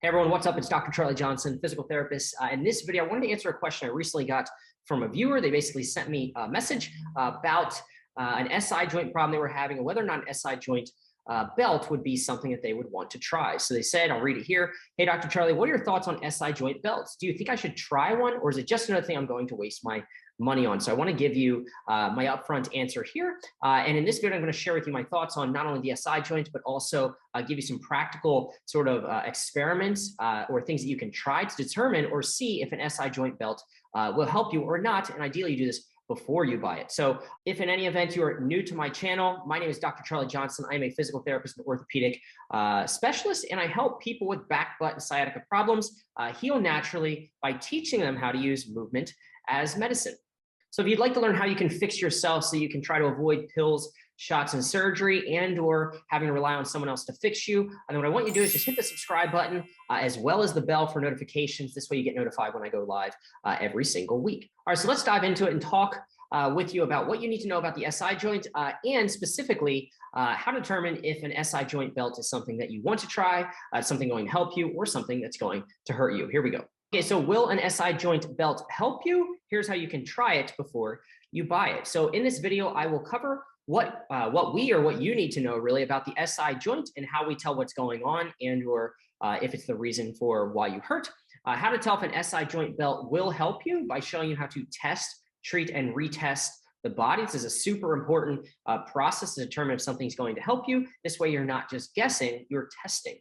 Hey everyone, what's up? It's Dr. Charlie Johnson, physical therapist. In this video, I wanted to answer a question I recently got from a viewer. They basically sent me a message about an SI joint problem they were having and whether or not an SI joint belt would be something that they would want to try. So they said, I'll read it here. Hey, Dr. Charlie, what are your thoughts on SI joint belts? Do you think I should try one, or is it just another thing I'm going to waste my money on? So I want to give you my upfront answer here. And in this video, I'm going to share with you my thoughts on not only the SI joint, but also give you some practical sort of experiments or things that you can try to determine or see if an SI joint belt will help you or not. And ideally, you do this before you buy it. So if in any event you are new to my channel, my name is Dr. Charlie Johnson. I am a physical therapist and orthopedic specialist, and I help people with back, butt, and sciatica problems heal naturally by teaching them how to use movement as medicine. So if you'd like to learn how you can fix yourself so you can try to avoid pills, shots, and surgery, and or having to rely on someone else to fix you, and what I want you to do is just hit the subscribe button as well as the bell for notifications. This way you get notified when I go live every single week. All right, so let's dive into it and talk with you about what you need to know about the SI joint and specifically how to determine if an SI joint belt is something that you want to try, something going to help you, or something that's going to hurt you. Here we go. Okay, so will an SI joint belt help you? Here's how you can try it before you buy it. So in this video, I will cover what you need to know really about the SI joint and how we tell what's going on and or if it's the reason for why you hurt. How to tell if an SI joint belt will help you by showing you how to test, treat, and retest the body. This is a super important process to determine if something's going to help you. This way you're not just guessing, you're testing.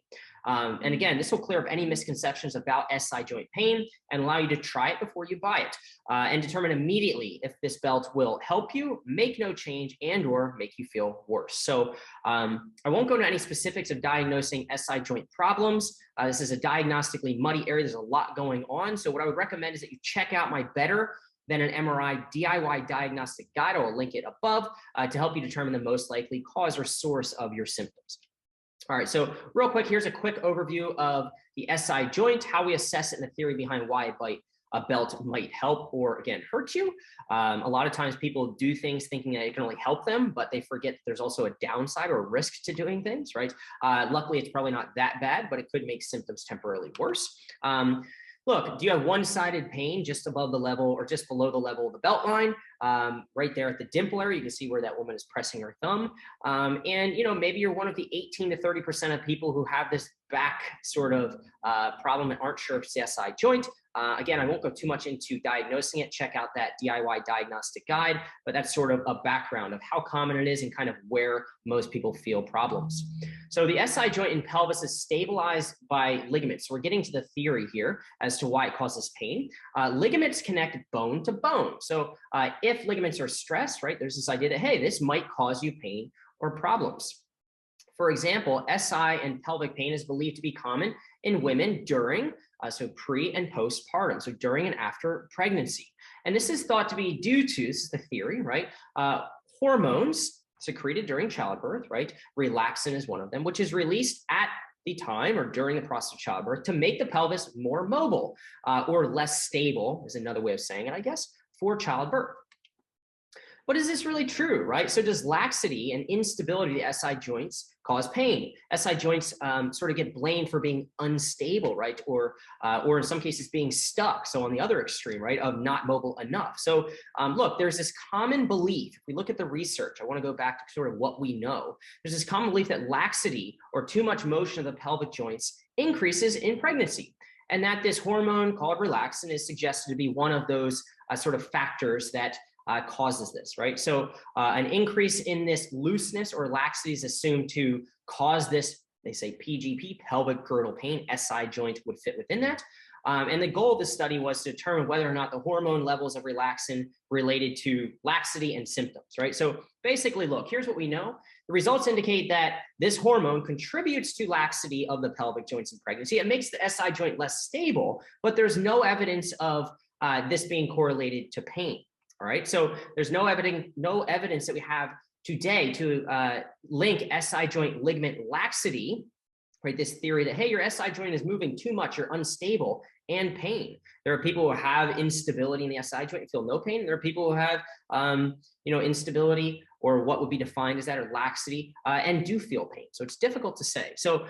And again, this will clear up any misconceptions about SI joint pain and allow you to try it before you buy it and determine immediately if this belt will help you, make no change, and or make you feel worse. So I won't go into any specifics of diagnosing SI joint problems. This is a diagnostically muddy area. There's a lot going on. So what I would recommend is that you check out my Better Than an MRI DIY diagnostic guide. I will link it above to help you determine the most likely cause or source of your symptoms. All right, so real quick, here's a quick overview of the SI joint, how we assess it, and the theory behind why a belt might help or, again, hurt you. A lot of times people do things thinking that it can only help them, but they forget there's also a downside or a risk to doing things, right? Luckily, it's probably not that bad, but it could make symptoms temporarily worse. Look, do you have one-sided pain just above the level or just below the level of the belt line? Right there at the dimple area, you can see where that woman is pressing her thumb. And, you know, maybe you're one of the 18 to 30% of people who have this back sort of problem and aren't sure if it's the SI joint. Again, I won't go too much into diagnosing it. Check out that DIY diagnostic guide, but that's sort of a background of how common it is and kind of where most people feel problems. So the SI joint in pelvis is stabilized by ligaments. So we're getting to the theory here as to why it causes pain. Ligaments connect bone to bone. So if ligaments are stressed, right, there's this idea that, hey, this might cause you pain or problems. For example, SI and pelvic pain is believed to be common in women during, so pre and postpartum, so during and after pregnancy. And this is thought to be due to, this is the theory, right, hormones secreted during childbirth, right? Relaxin is one of them, which is released at the time or during the process of childbirth to make the pelvis more mobile or less stable is another way of saying it, I guess, for childbirth. But is this really true, right? So does laxity and instability of the SI joints cause pain? SI joints sort of get blamed for being unstable, right? Or in some cases being stuck. So on the other extreme, right, of not mobile enough. So look, there's this common belief. If we look at the research, I want to go back to sort of what we know. There's this common belief that laxity or too much motion of the pelvic joints increases in pregnancy. And that this hormone called relaxin is suggested to be one of those sort of factors that causes this, right? So an increase in this looseness or laxity is assumed to cause this, they say PGP, pelvic girdle pain, SI joint would fit within that. And the goal of the study was to determine whether or not the hormone levels of relaxin related to laxity and symptoms, right? So basically, look, here's what we know. The results indicate that this hormone contributes to laxity of the pelvic joints in pregnancy. It makes the SI joint less stable, but there's no evidence of this being correlated to pain. All right, so there's no evidence that we have today to link SI joint ligament laxity right? This theory that, hey, your SI joint is moving too much, you're unstable, and pain. There are people who have instability in the SI joint and feel no pain. There are people who have, instability, or what would be defined as that, or laxity, and do feel pain. So it's difficult to say. So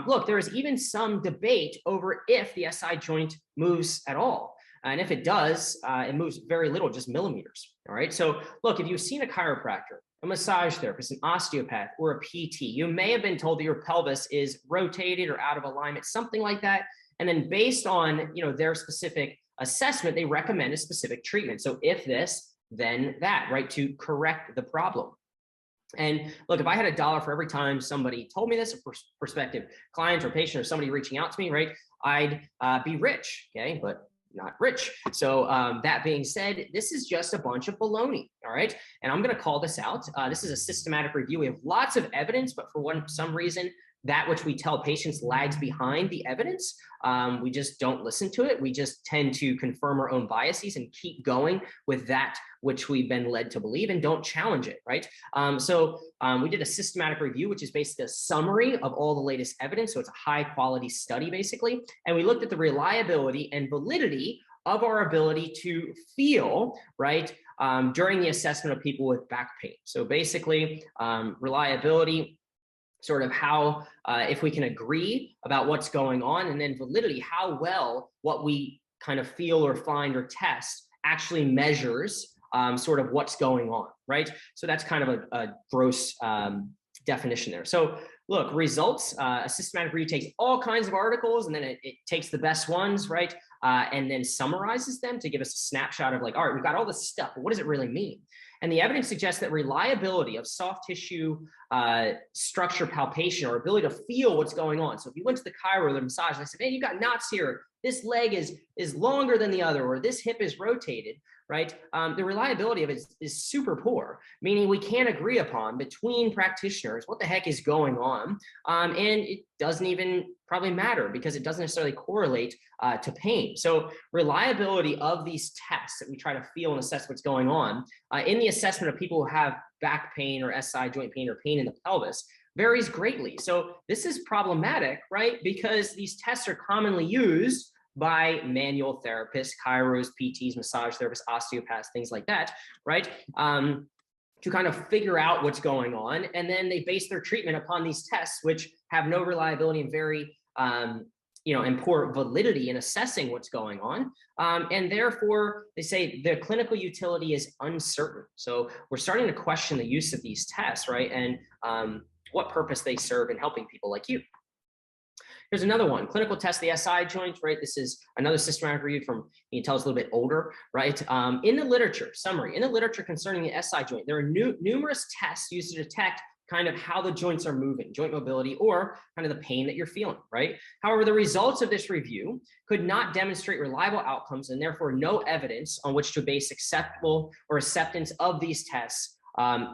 look, there is even some debate over if the SI joint moves at all. And if it does, it moves very little, just millimeters. All right. So look, if you've seen a chiropractor, a massage therapist, an osteopath, or a PT, you may have been told that your pelvis is rotated or out of alignment, something like that. And then based on, their specific assessment, they recommend a specific treatment. So if this, then that, right, to correct the problem. And look, if I had $1 for every time somebody told me this, a prospective client or patient or somebody reaching out to me, right, I'd be rich, okay, but not rich. So that being said, this is just a bunch of baloney, all right? And I'm gonna call this out. This is a systematic review. We have lots of evidence, but for some reason, that which we tell patients lags behind the evidence. We just don't listen to it. We just tend to confirm our own biases and keep going with that which we've been led to believe and don't challenge it, right? So we did a systematic review, which is basically a summary of all the latest evidence. So it's a high quality study, basically. And we looked at the reliability and validity of our ability to feel, right, during the assessment of people with back pain. So basically, reliability, sort of how, if we can agree about what's going on, and then validity, how well what we kind of feel or find or test actually measures sort of what's going on, right? So that's kind of a gross definition there. So look, results, a systematic review takes all kinds of articles, and then it takes the best ones, right? And then summarizes them to give us a snapshot of like, all right, we've got all this stuff, but what does it really mean? And the evidence suggests that reliability of soft tissue structure palpation, or ability to feel what's going on. So if you went to the chiro or the massage and I said, hey, you got knots here, this leg is longer than the other, or this hip is rotated, right? The reliability of it is super poor, meaning we can't agree upon between practitioners what the heck is going on. And it doesn't even probably matter because it doesn't necessarily correlate to pain. So reliability of these tests that we try to feel and assess what's going on in the assessment of people who have back pain or SI joint pain or pain in the pelvis varies greatly. So this is problematic, right? Because these tests are commonly used by manual therapists, chiros, PTs, massage therapists, osteopaths, things like that, right? To kind of figure out what's going on. And then they base their treatment upon these tests, which have no reliability and very, and poor validity in assessing what's going on. And therefore, they say the clinical utility is uncertain. So we're starting to question the use of these tests, right? And what purpose they serve in helping people like you. Here's another one, clinical test of the SI joint, right? This is another systematic review from, you can tell it's a little bit older, right? In the literature, summary, in the literature concerning the SI joint, there are numerous tests used to detect kind of how the joints are moving, joint mobility, or kind of the pain that you're feeling, right? However, the results of this review could not demonstrate reliable outcomes, and therefore no evidence on which to base acceptable or acceptance of these tests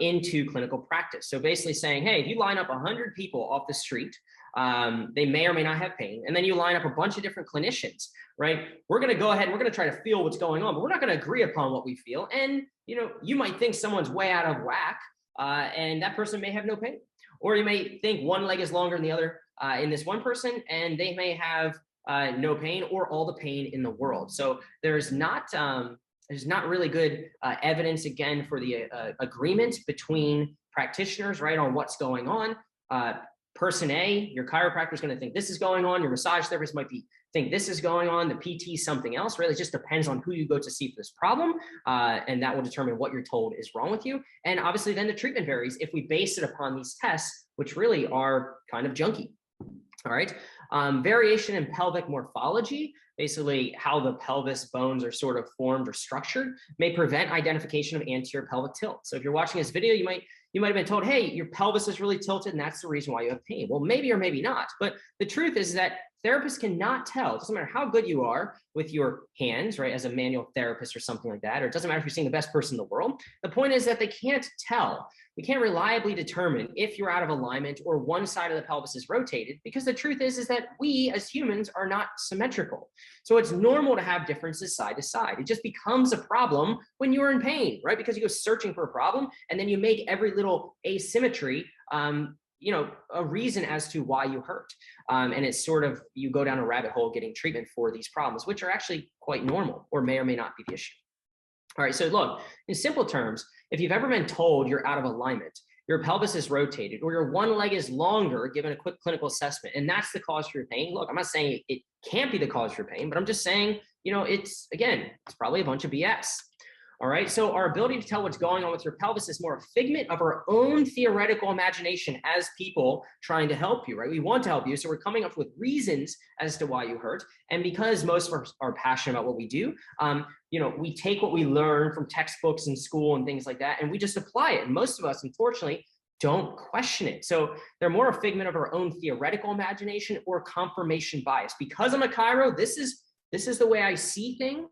into clinical practice. So basically saying, hey, if you line up 100 people off the street, they may or may not have pain, and then you line up a bunch of different clinicians, right? We're going to go ahead and we're going to try to feel what's going on, but we're not going to agree upon what we feel. And, you might think someone's way out of whack, and that person may have no pain. Or you may think one leg is longer than the other in this one person, and they may have no pain or all the pain in the world. So there's not really good evidence, again, for the agreement between practitioners, right, on what's going on. Person A, your chiropractor is going to think this is going on. Your massage therapist might think this is going on. The PT, something else. Really, it just depends on who you go to see for this problem, and that will determine what you're told is wrong with you. And obviously, then the treatment varies if we base it upon these tests, which really are kind of junky. All right. Variation in pelvic morphology, basically how the pelvis bones are sort of formed or structured, may prevent identification of anterior pelvic tilt. So if you're watching this video, you might have been told, hey, your pelvis is really tilted, and that's the reason why you have pain. Well, maybe or maybe not. But the truth is that therapists cannot tell. It doesn't matter how good you are with your hands, right, as a manual therapist or something like that, or it doesn't matter if you're seeing the best person in the world. The point is that they can't tell. We can't reliably determine if you're out of alignment or one side of the pelvis is rotated, because the truth is that we as humans are not symmetrical. So it's normal to have differences side to side. It just becomes a problem when you're in pain, right? Because you go searching for a problem and then you make every little asymmetry a reason as to why you hurt. And it's sort of, you go down a rabbit hole getting treatment for these problems, which are actually quite normal or may or may not be the issue. All right, so look, in simple terms, if you've ever been told you're out of alignment, your pelvis is rotated, or your one leg is longer, given a quick clinical assessment, and that's the cause for your pain. Look, I'm not saying it can't be the cause for your pain, but I'm just saying, it's probably a bunch of BS. All right, so our ability to tell what's going on with your pelvis is more a figment of our own theoretical imagination as people trying to help you, right? We want to help you, so we're coming up with reasons as to why you hurt. And because most of us are passionate about what we do, we take what we learn from textbooks in school and things like that, and we just apply it. And most of us, unfortunately, don't question it. So they're more a figment of our own theoretical imagination or confirmation bias. Because I'm a chiro, this is the way I see things,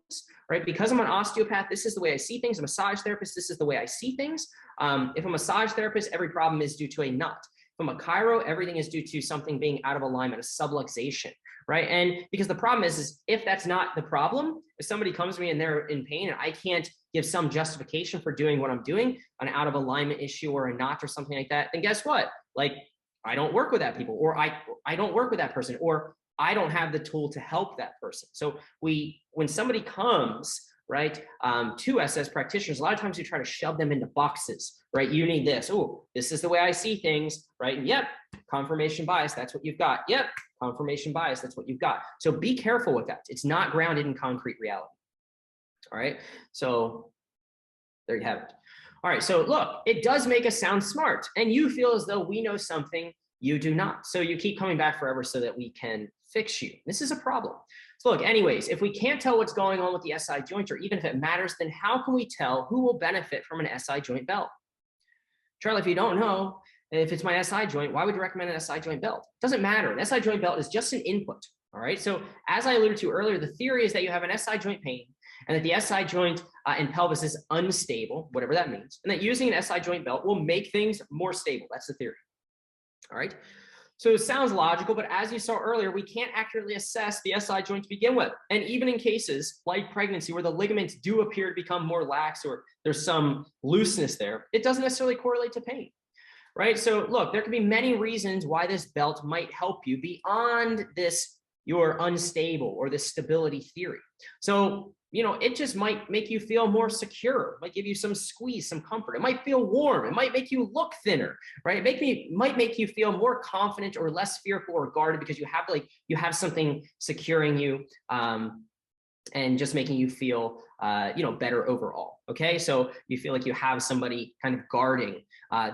right? Because I'm an osteopath, this is the way I see things. A massage therapist, this is the way I see things. If I'm a massage therapist, every problem is due to a knot. If I'm a chiro, everything is due to something being out of alignment, a subluxation, right? And because the problem is if that's not the problem, if somebody comes to me and they're in pain and I can't give some justification for doing what I'm doing, an out of alignment issue or a knot or something like that, then guess what? Like, I don't work with that people, or I don't work with that person, or I don't have the tool to help that person. So when somebody comes, right, to us as practitioners, a lot of times we try to shove them into boxes, right? You need this. Oh, this is the way I see things, right? And yep, confirmation bias, that's what you've got. Yep, confirmation bias, that's what you've got. So be careful with that. It's not grounded in concrete reality. All right, so there you have it. All right, so look, it does make us sound smart, and you feel as though we know something you do not. So you keep coming back forever so that we can fix you. This is a problem. So look, anyways, if we can't tell what's going on with the SI joint, or even if it matters, then how can we tell who will benefit from an SI joint belt? Charlie, if you don't know if it's my SI joint, why would you recommend an SI joint belt? It doesn't matter. An SI joint belt is just an input. All right. So as I alluded to earlier, the theory is that you have an SI joint pain and that the SI joint and pelvis is unstable, whatever that means, and that using an SI joint belt will make things more stable. That's the theory. All right. So it sounds logical, but as you saw earlier, we can't accurately assess the SI joint to begin with. And even in cases like pregnancy, where the ligaments do appear to become more lax or there's some looseness there, it doesn't necessarily correlate to pain, right? So look, there could be many reasons why this belt might help you beyond this, your unstable or this stability theory. So it just might make you feel more secure, might give you some squeeze, some comfort. It might feel warm. It might make you look thinner, right? It might make you feel more confident or less fearful or guarded because you have something securing you and just making you feel, better overall. Okay. So you feel like you have somebody kind of guarding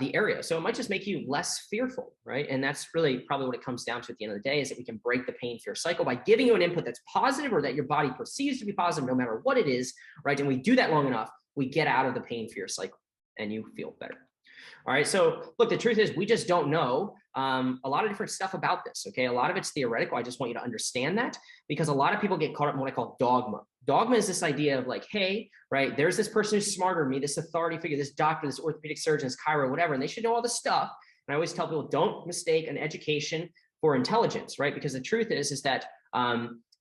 the area. So it might just make you less fearful, right? And that's really probably what it comes down to at the end of the day, is that we can break the pain fear cycle by giving you an input that's positive or that your body perceives to be positive, no matter what it is, right? And we do that long enough, we get out of the pain fear cycle and you feel better. All right. So look, the truth is we just don't know a lot of different stuff about this. Okay. A lot of it's theoretical. I just want you to understand that, because a lot of people get caught up in what I call dogma. Dogma is this idea of like, hey, right, there's this person who's smarter than me, this authority figure, this doctor, this orthopedic surgeon, this chiro, whatever, and they should know all this stuff. And I always tell people, don't mistake an education for intelligence, right? Because the truth is that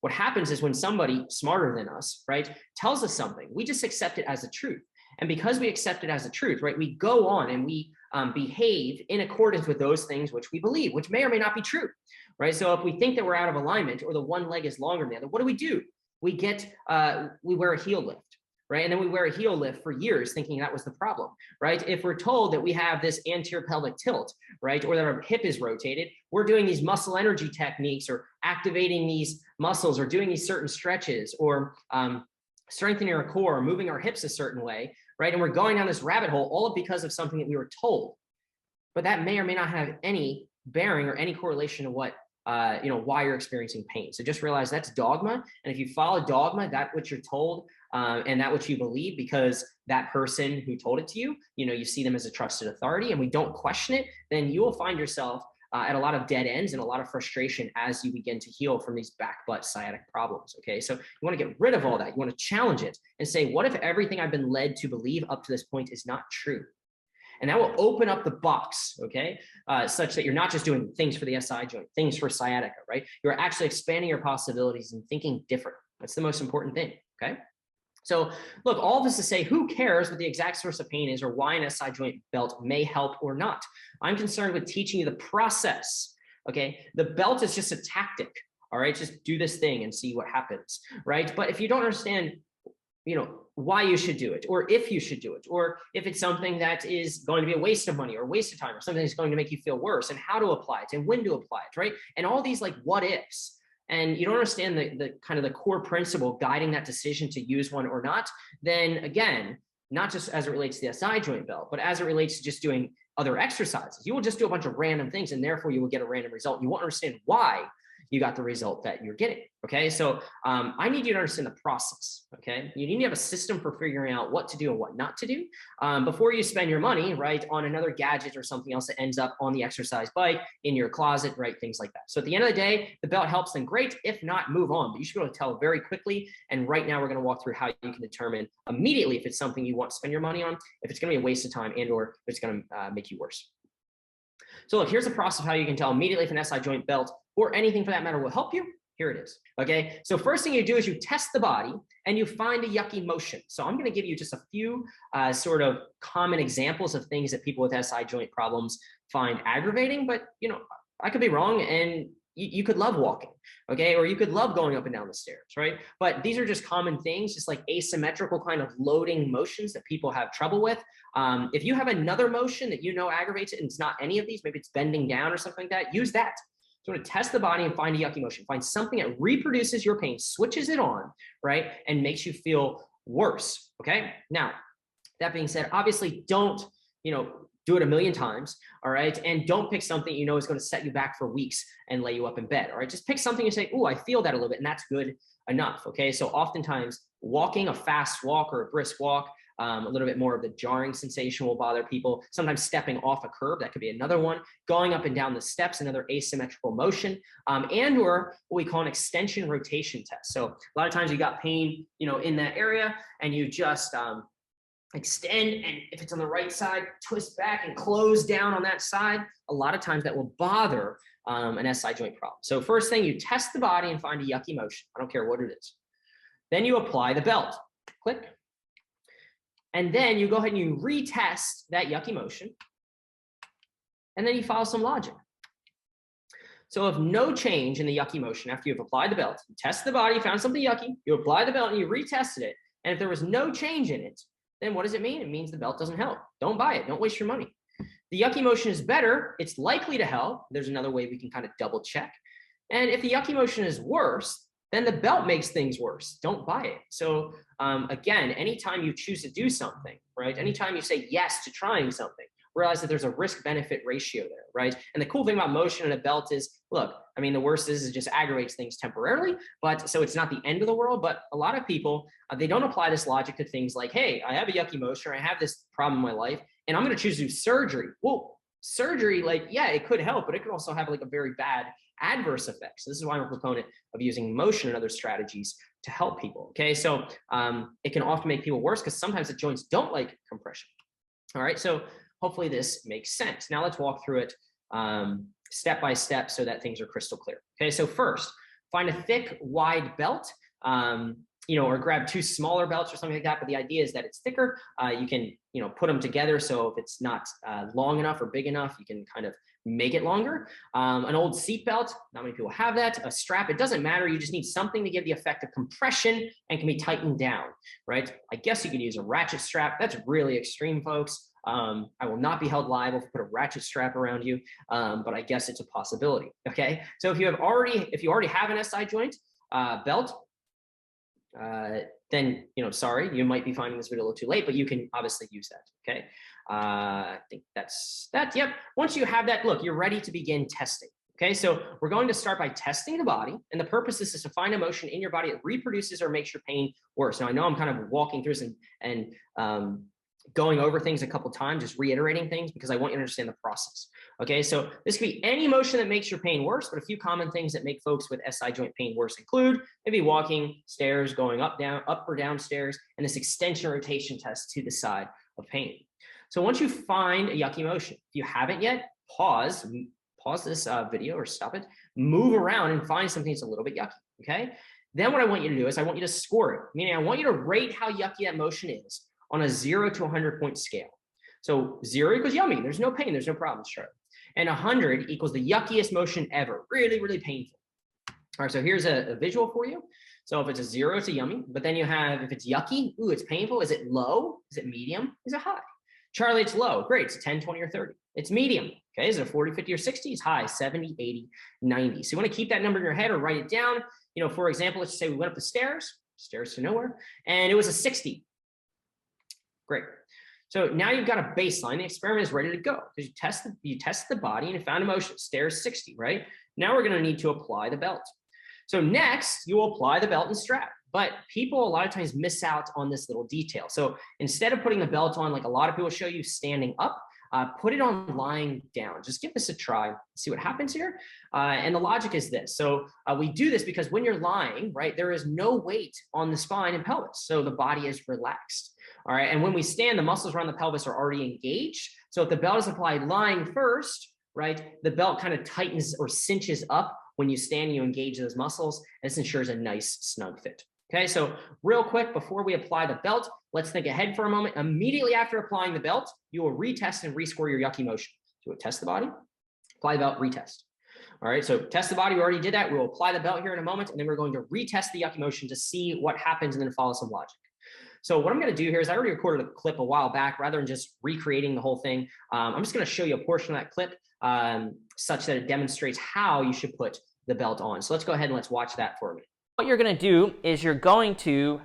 what happens is when somebody smarter than us, right, tells us something, we just accept it as a truth. And because we accept it as a truth, right, we go on and we behave in accordance with those things which we believe, which may or may not be true, right? So if we think that we're out of alignment or the one leg is longer than the other, what do? We wear a heel lift, right? And then we wear a heel lift for years thinking that was the problem, right? If we're told that we have this anterior pelvic tilt, right, or that our hip is rotated, we're doing these muscle energy techniques or activating these muscles or doing these certain stretches or strengthening our core, moving our hips a certain way, right? And we're going down this rabbit hole all because of something that we were told. But that may or may not have any bearing or any correlation to what why you're experiencing pain. So just realize that's dogma. And if you follow dogma, that what you're told and that what you believe, because that person who told it to you, you see them as a trusted authority and we don't question it, then you will find yourself at a lot of dead ends and a lot of frustration as you begin to heal from these back butt sciatic problems. Okay. So you want to get rid of all that. You want to challenge it and say, what if everything I've been led to believe up to this point is not true? And that will open up the box, okay, such that you're not just doing things for the SI joint, things for sciatica, right? You're actually expanding your possibilities and thinking different. That's the most important thing, okay? So look, all this to say, who cares what the exact source of pain is or why an SI joint belt may help or not? I'm concerned with teaching you the process, okay? The belt is just a tactic, all right? Just do this thing and see what happens, right? But if you don't understand, why you should do it, or if you should do it, or if it's something that is going to be a waste of money or a waste of time, or something that's going to make you feel worse, and how to apply it and when to apply it, right? And all these like what ifs, and you don't understand the kind of the core principle guiding that decision to use one or not, then again, not just as it relates to the SI joint belt, but as it relates to just doing other exercises, you will just do a bunch of random things and therefore you will get a random result. You won't understand why you got the result that you're getting. Okay. So I need you to understand the process. Okay. You need to have a system for figuring out what to do and what not to do before you spend your money, right, on another gadget or something else that ends up on the exercise bike, in your closet, right, things like that. So at the end of the day, the belt helps, then great. If not, move on. But you should be able to tell very quickly. And right now we're going to walk through how you can determine immediately if it's something you want to spend your money on, if it's going to be a waste of time, and or if it's going to make you worse. So look, here's a process of how you can tell immediately if an SI joint belt or anything for that matter will help you. Here it is. Okay. So first thing you do is you test the body and you find a yucky motion. So I'm going to give you just a few sort of common examples of things that people with SI joint problems find aggravating, but I could be wrong, and you could love walking, okay? Or you could love going up and down the stairs, right? But these are just common things, just like asymmetrical kind of loading motions that people have trouble with. If you have another motion that aggravates it and it's not any of these, maybe it's bending down or something like that, use that. So I'm going to test the body and find a yucky motion. Find something that reproduces your pain, switches it on, right? And makes you feel worse, okay? Now, that being said, obviously don't, do it a million times, all right? And don't pick something is going to set you back for weeks and lay you up in bed, all right? Just pick something and say, oh, I feel that a little bit, and that's good enough, okay? So oftentimes walking, a fast walk or a brisk walk, a little bit more of the jarring sensation will bother people. Sometimes stepping off a curb, that could be another one. Going up and down the steps, another asymmetrical motion, and or what we call an extension rotation test. So a lot of times you got pain, in that area, and you just extend, and if it's on the right side, twist back and close down on that side. A lot of times that will bother an SI joint problem. So first thing, you test the body and find a yucky motion. I don't care what it is. Then you apply the belt. Click. And then you go ahead and you retest that yucky motion. And then you follow some logic. So if no change in the yucky motion after you've applied the belt, you test the body, found something yucky, you apply the belt and you retested it. And if there was no change in it, then what does it mean? It means the belt doesn't help. Don't buy it. Don't waste your money. The yucky motion is better. It's likely to help. There's another way we can kind of double check. And if the yucky motion is worse, then the belt makes things worse. Don't buy it. So again, anytime you choose to do something, right? Anytime you say yes to trying something, realize that there's a risk-benefit ratio there, right? And the cool thing about motion in a belt is, look, I mean, the worst is it just aggravates things temporarily, but so it's not the end of the world. But a lot of people, they don't apply this logic to things like, hey, I have a yucky motion, or I have this problem in my life, and I'm going to choose to do surgery. Well, surgery, like, yeah, it could help, but it could also have like a very bad adverse effect. So this is why I'm a proponent of using motion and other strategies to help people. Okay, so it can often make people worse because sometimes the joints don't like compression. All right, so hopefully this makes sense. Now let's walk through it step by step so that things are crystal clear. Okay, so first, find a thick, wide belt, or grab two smaller belts or something like that. But the idea is that it's thicker. You can, put them together. So if it's not long enough or big enough, you can kind of make it longer. An old seat belt, not many people have that. A strap, it doesn't matter. You just need something to give the effect of compression and can be tightened down, right? I guess you could use a ratchet strap. That's really extreme, folks. I will not be held liable to put a ratchet strap around you, but I guess it's a possibility. Okay, so if you already have an SI joint belt, then sorry, you might be finding this video a little too late, but you can obviously use that. Okay, I think that's that. Yep. Once you have that, look, you're ready to begin testing. Okay, so we're going to start by testing the body, and the purpose is to find a motion in your body that reproduces or makes your pain worse. Now I know I'm kind of walking through this and going over things a couple times, just reiterating things because I want you to understand the process. Okay, so this could be any motion that makes your pain worse, but a few common things that make folks with SI joint pain worse include maybe walking, stairs, going up or down stairs, and this extension rotation test to the side of pain. So once you find a yucky motion, if you haven't yet, pause this video or stop it, move around and find something that's a little bit yucky. Okay, Then what I want you to do is I want you to score it, meaning I want you to rate how yucky that motion is on a 0 to 100-point scale. So 0 equals yummy. There's no pain. There's no problems, Charlie. And 100 equals the yuckiest motion ever. Really, really painful. All right, so here's a visual for you. So if it's a 0, it's a yummy. But then you have, if it's yucky, ooh, it's painful. Is it low? Is it medium? Is it high? Charlie, it's low. Great. It's 10, 20, or 30. It's medium. Okay, is it a 40, 50, or 60? It's high, 70, 80, 90. So you want to keep that number in your head or write it down. You know, for example, let's just say we went up the stairs to nowhere, and it was a 60. Great. So now you've got a baseline. The experiment is ready to go because you test the body and you found a motion. Stairs 60, right? Now we're going to need to apply the belt. So next, you will apply the belt and strap. But people a lot of times miss out on this little detail. So instead of putting the belt on, like a lot of people show you standing up, put it on lying down. Just give this a try, see what happens here. And the logic is this. So we do this because when you're lying, right, there is no weight on the spine and pelvis. So the body is relaxed. All right. And when we stand, the muscles around the pelvis are already engaged. So if the belt is applied lying first, right, the belt kind of tightens or cinches up when you stand and you engage those muscles. This ensures a nice snug fit. Okay, so real quick, before we apply the belt, let's think ahead for a moment. Immediately after applying the belt, you will retest and rescore your yucky motion. So we'll test the body, apply the belt, retest. All right, so test the body, we already did that. We'll apply the belt here in a moment, and then we're going to retest the yucky motion to see what happens and then follow some logic. So what I'm going to do here is I already recorded a clip a while back. Rather than just recreating the whole thing, I'm just going to show you a portion of that clip such that it demonstrates how you should put the belt on. So let's go ahead and let's watch that for a minute. What you're going to do is you're going to,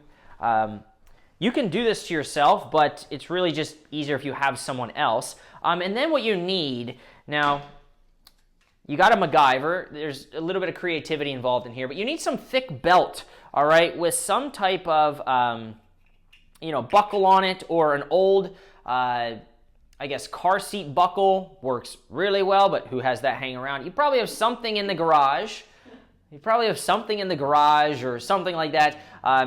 you can do this to yourself, but it's really just easier if you have someone else. And then what you need, now, you got a MacGyver. There's a little bit of creativity involved in here, but you need some thick belt, all right, with some type of, buckle on it, or an old, I guess, car seat buckle works really well, but who has that hanging around? You probably have something in the garage. or something like that.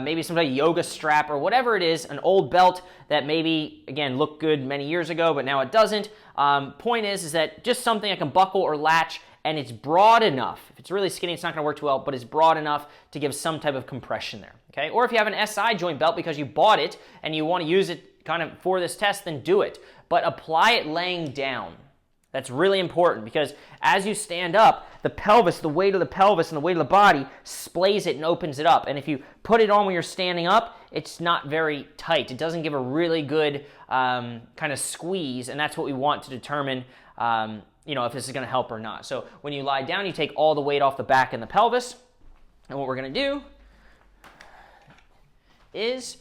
Maybe some type of yoga strap or whatever it is, an old belt that maybe, again, looked good many years ago, but now it doesn't. Point is that just something that can buckle or latch, and it's broad enough. If it's really skinny, it's not going to work too well, but it's broad enough to give some type of compression there. Okay? Or if you have an SI joint belt because you bought it and you want to use it kind of for this test, then do it. But apply it laying down. That's really important because as you stand up, the pelvis, the weight of the pelvis and the weight of the body splays it and opens it up. And if you put it on when you're standing up, it's not very tight. It doesn't give a really good kind of squeeze, and that's what we want to determine if this is going to help or not. So when you lie down, you take all the weight off the back and the pelvis. And what we're going to do is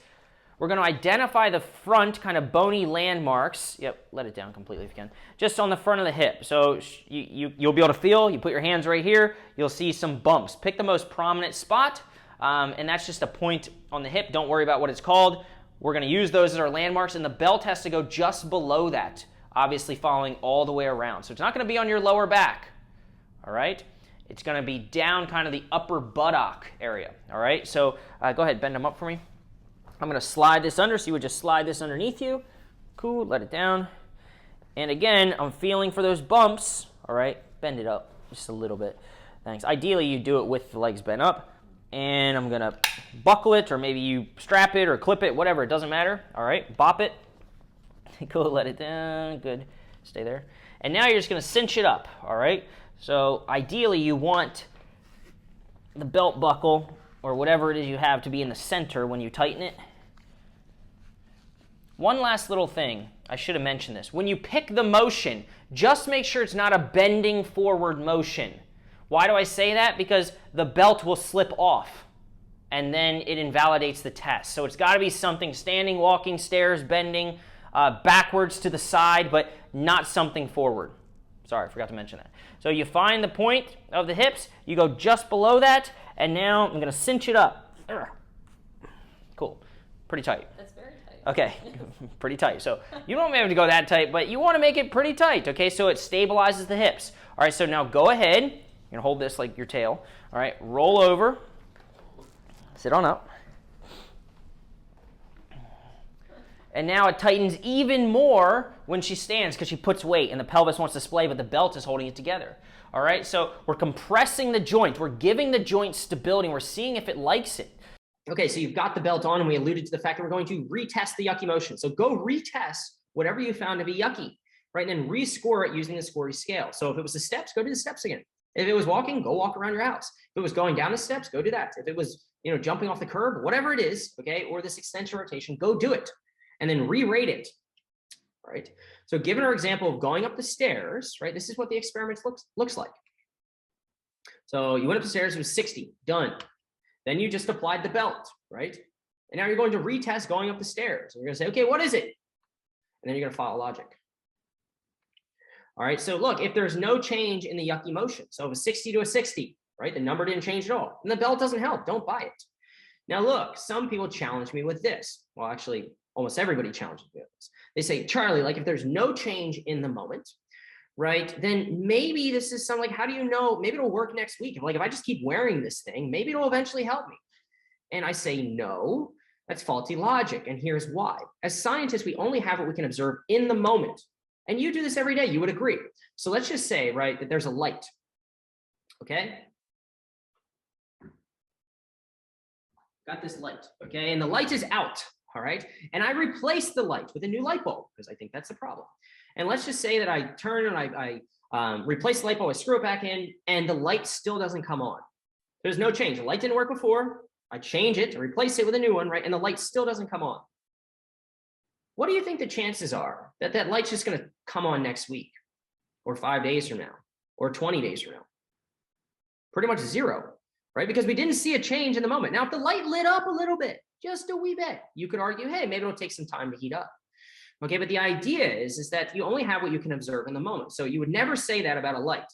we're going to identify the front kind of bony landmarks. Yep, let it down completely if you can. Just on the front of the hip. So you'll be able to feel, you put your hands right here, you'll see some bumps. Pick the most prominent spot, and that's just a point on the hip. Don't worry about what it's called. We're going to use those as our landmarks, and the belt has to go just below that, obviously following all the way around. So it's not going to be on your lower back, all right? It's going to be down kind of the upper buttock area, all right? So go ahead, bend them up for me. I'm going to slide this under, so you would just slide this underneath you. Cool, let it down. And again, I'm feeling for those bumps. All right, bend it up just a little bit. Thanks. Ideally, you do it with the legs bent up. And I'm going to buckle it, or maybe you strap it or clip it, whatever, it doesn't matter. All right, bop it. Cool, let it down. Good, stay there. And now you're just going to cinch it up, all right? So ideally, you want the belt buckle or whatever it is you have to be in the center when you tighten it. One last little thing, I should have mentioned this. When you pick the motion, just make sure it's not a bending forward motion. Why do I say that? Because the belt will slip off, and then it invalidates the test. So it's got to be something standing, walking, stairs, bending, backwards to the side, but not something forward. Sorry, I forgot to mention that. So you find the point of the hips, you go just below that, and now I'm going to cinch it up. Cool. Pretty tight. That's very tight. Okay, pretty tight. So you don't have to go that tight, but you want to make it pretty tight, okay, so it stabilizes the hips. All right, so now go ahead. You're going to hold this like your tail. All right, roll over. Sit on up. And now it tightens even more when she stands because she puts weight and the pelvis wants to splay, but the belt is holding it together. All right, so we're compressing the joint. We're giving the joint stability. And we're seeing if it likes it. Okay, so you've got the belt on, and we alluded to the fact that we're going to retest the yucky motion. So go retest whatever you found to be yucky, right? And then rescore it using the scory scale. So if it was the steps, go do the steps again. If it was walking, go walk around your house. If it was going down the steps, go do that. If it was, jumping off the curb, whatever it is, okay, or this extension rotation, go do it. And then re-rate it, right? So given our example of going up the stairs, right, this is what the experiment looks like. So you went up the stairs, it was 60, done. Then you just applied the belt, right? And now you're going to retest going up the stairs. And you're going to say, okay, what is it? And then you're going to follow logic. All right, so look, if there's no change in the yucky motion, so if a 60 to a 60, right, the number didn't change at all, and the belt doesn't help, don't buy it. Now look, some people challenge me with this. Well, actually, almost everybody challenges me with this. They say, Charlie, like if there's no change in the moment, right, then maybe this is something like, how do you know, maybe it'll work next week. If I just keep wearing this thing, maybe it'll eventually help me. And I say, no, that's faulty logic. And here's why. As scientists, we only have what we can observe in the moment. And you do this every day, you would agree. So let's just say, right, that there's a light, okay? Got this light, okay? And the light is out, all right? And I replace the light with a new light bulb because I think that's the problem. And let's just say that I turn and I replace the light bulb, I screw it back in, and the light still doesn't come on. There's no change. The light didn't work before. I change it, I replace it with a new one, right? And the light still doesn't come on. What do you think the chances are that that light's just going to come on next week or 5 days from now or 20 days from now? Pretty much zero, right? Because we didn't see a change in the moment. Now, if the light lit up a little bit, just a wee bit, you could argue, hey, maybe it'll take some time to heat up. Okay, but the idea is that you only have what you can observe in the moment. So you would never say that about a light.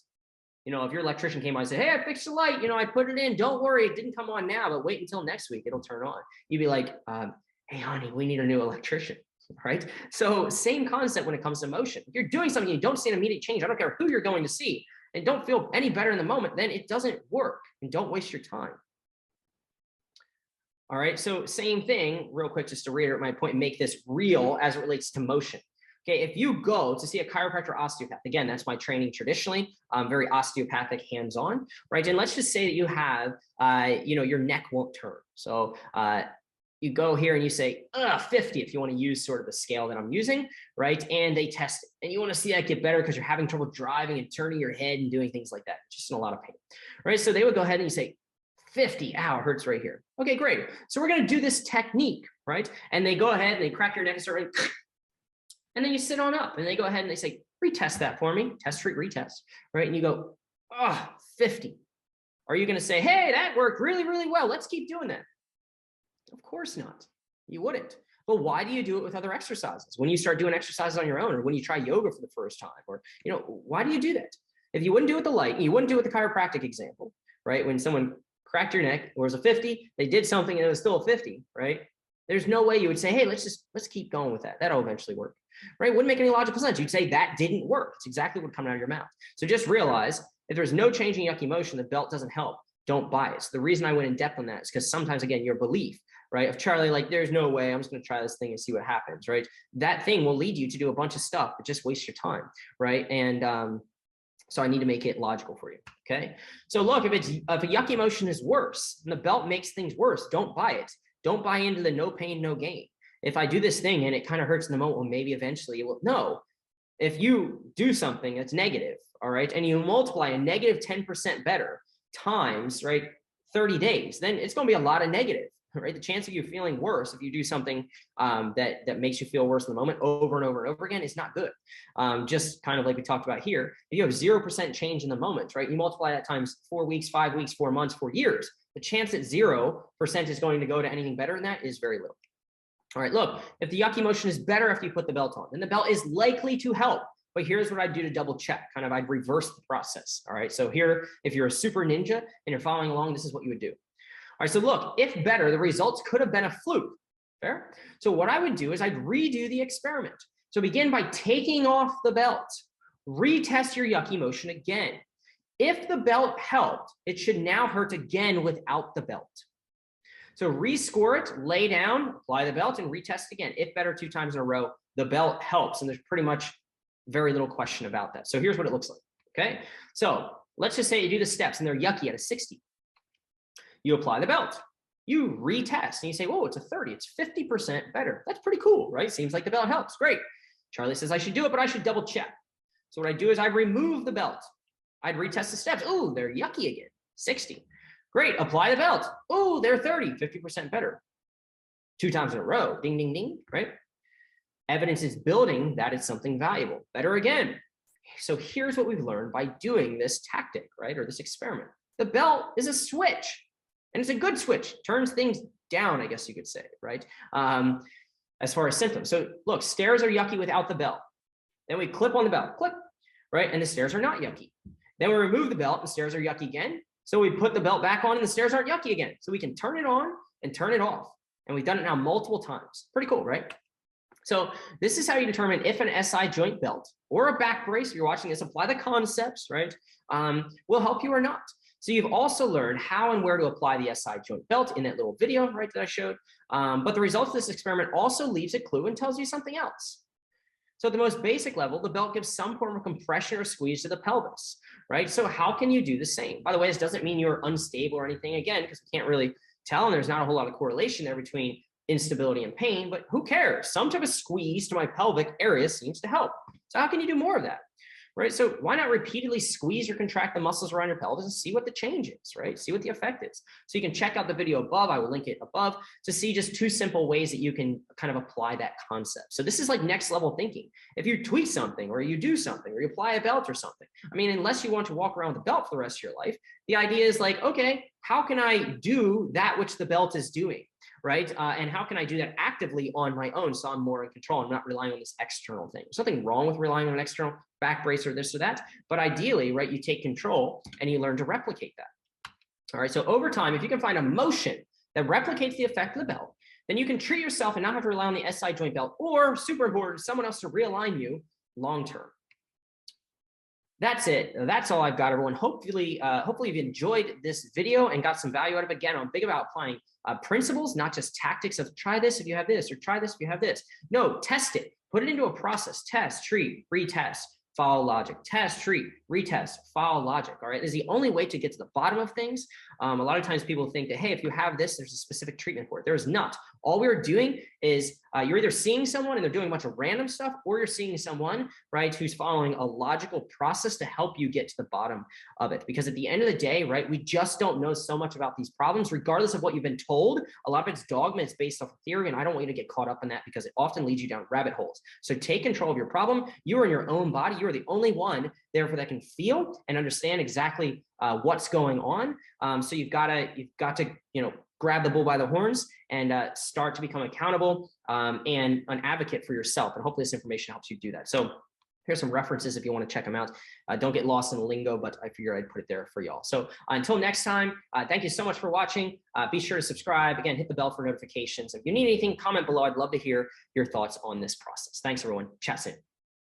If your electrician came on and said, hey, I fixed the light, I put it in, don't worry, it didn't come on now, but wait until next week, it'll turn on. You'd be like, hey, honey, we need a new electrician, right? So same concept when it comes to motion. If you're doing something, you don't see an immediate change, I don't care who you're going to see, and don't feel any better in the moment, then it doesn't work, and don't waste your time. All right, so same thing, real quick, just to reiterate my point and make this real as it relates to motion. Okay, if you go to see a chiropractor or osteopath, again, that's my training traditionally, very osteopathic, hands-on, right? And let's just say that you have, your neck won't turn. So you go here and you say, 50, if you want to use sort of the scale that I'm using, right? And they test it. And you want to see that get better because you're having trouble driving and turning your head and doing things like that, just in a lot of pain, right? So they would go ahead and you say, 50, ow, it hurts right here. Okay, great. So we're going to do this technique, right? And they go ahead and they crack your neck and start, and then you sit on up and they go ahead and they say, retest that for me, test, treat, retest, right? And you go, 50. Are you going to say, hey, that worked really, really well, let's keep doing that? Of course not. You wouldn't. But why do you do it with other exercises? When you start doing exercises on your own, or when you try yoga for the first time, or, why do you do that? If you wouldn't do it with the light, you wouldn't do it with the chiropractic example, right? When someone cracked your neck, it was a 50, they did something and it was still a 50, right? There's no way you would say, hey, let's keep going with that. That'll eventually work, right? Wouldn't make any logical sense. You'd say that didn't work. It's exactly what would come out of your mouth. So just realize if there's no change in yucky motion, the belt doesn't help. Don't buy it. So the reason I went in depth on that is because sometimes, again, your belief, right, of Charlie, like, there's no way, I'm just going to try this thing and see what happens, right? That thing will lead you to do a bunch of stuff, but just waste your time, right? And so I need to make it logical for you, okay? So look, if a yucky motion is worse, and the belt makes things worse, don't buy it. Don't buy into the no pain, no gain. If I do this thing and it kind of hurts in the moment, well, maybe eventually it will. No, if you do something that's negative, all right, and you multiply a negative 10% better times, right, 30 days, then it's going to be a lot of negative, right? The chance of you feeling worse if you do something that makes you feel worse in the moment over and over and over again is not good. Just kind of like we talked about here, if you have 0% change in the moment, right, you multiply that times 4 weeks, 5 weeks, 4 months, 4 years, the chance that 0% is going to go to anything better than that is very little. All right, look, if the yucky motion is better after you put the belt on, then the belt is likely to help. But here's what I'd do to double check, I'd reverse the process. All right, so here, if you're a super ninja and you're following along, this is what you would do. All right, so look, if better, the results could have been a fluke. Fair? So what I would do is I'd redo the experiment. So begin by taking off the belt, retest your yucky motion again. If the belt helped, it should now hurt again without the belt. So rescore it, lay down, apply the belt, and retest again. If better 2 times in a row, the belt helps, and there's pretty much very little question about that. So here's what it looks like, okay? So Let's just say you do the steps and they're yucky at a 60. You apply the belt. You retest and you say, whoa, it's a 30. It's 50% better. That's pretty cool, right? Seems like the belt helps. Great. Charlie says I should do it, but I should double check. So what I do is I remove the belt. I'd retest the steps. Oh, they're yucky again. 60. Great. Apply the belt. Oh, they're 30, 50% better. 2 times in a row. Ding, ding, ding, right? Evidence is building that it's something valuable. Better again. So here's what we've learned by doing this tactic, right? Or this experiment. The belt is a switch, and it's a good switch. Turns things down, I guess you could say, right? As far as symptoms. So look, stairs are yucky without the belt. Then we clip on the belt, clip, right? And the stairs are not yucky. Then we remove the belt and stairs are yucky again. So we put the belt back on and the stairs aren't yucky again. So we can turn it on and turn it off. And we've done it now multiple times. Pretty cool, right? So this is how you determine if an SI joint belt or a back brace, if you're watching this, apply the concepts, right, will help you or not. So you've also learned how and where to apply the SI joint belt in that little video, right, that I showed. But the results of this experiment also leaves a clue and tells you something else. So at the most basic level, the belt gives some form of compression or squeeze to the pelvis, right? So how can you do the same? By the way, this doesn't mean you're unstable or anything, again, because we can't really tell, and there's not a whole lot of correlation there between instability and pain, but who cares? Some type of squeeze to my pelvic area seems to help. So how can you do more of that? Right? So why not repeatedly squeeze or contract the muscles around your pelvis and see what the change is, right? See what the effect is. So you can check out the video above. I will link it above to see just 2 simple ways that you can kind of apply that concept. So this is like next level thinking. If you tweak something or you do something or you apply a belt or something, I mean, unless you want to walk around with a belt for the rest of your life, the idea is like, okay, how can I do that which the belt is doing? Right? And how can I do that actively on my own so I'm more in control? I'm not relying on this external thing. There's nothing wrong with relying on an external back brace or this or that, but ideally, right, you take control and you learn to replicate that. All right, so over time, if you can find a motion that replicates the effect of the belt, then you can treat yourself and not have to rely on the SI joint belt or, super important, someone else to realign you long-term. That's it. That's all I've got, everyone. Hopefully you've enjoyed this video and got some value out of it. Again, I'm big about applying principles, not just tactics of try this if you have this, or try this if you have this. No, test it. Put it into a process. Test, treat, retest, follow logic. Test, treat, retest, follow logic. All right. This is the only way to get to the bottom of things. A lot of times people think that, hey, if you have this, there's a specific treatment for it. There is not. All we're doing is you're either seeing someone and they're doing a bunch of random stuff, or you're seeing someone, right, who's following a logical process to help you get to the bottom of it. Because at the end of the day, right, we just don't know so much about these problems, regardless of what you've been told. A lot of it's dogma, it's based off of theory, and I don't want you to get caught up in that because it often leads you down rabbit holes. So take control of your problem. You are in your own body. You are the only one, therefore, that can feel and understand exactly what's going on. So you've got to, grab the bull by the horns and start to become accountable and an advocate for yourself. And hopefully this information helps you do that. So here's some references if you want to check them out. Don't get lost in the lingo, but I figure I'd put it there for y'all. So until next time, thank you so much for watching. Be sure to subscribe. Again, hit the bell for notifications. If you need anything, comment below. I'd love to hear your thoughts on this process. Thanks, everyone. Chat soon.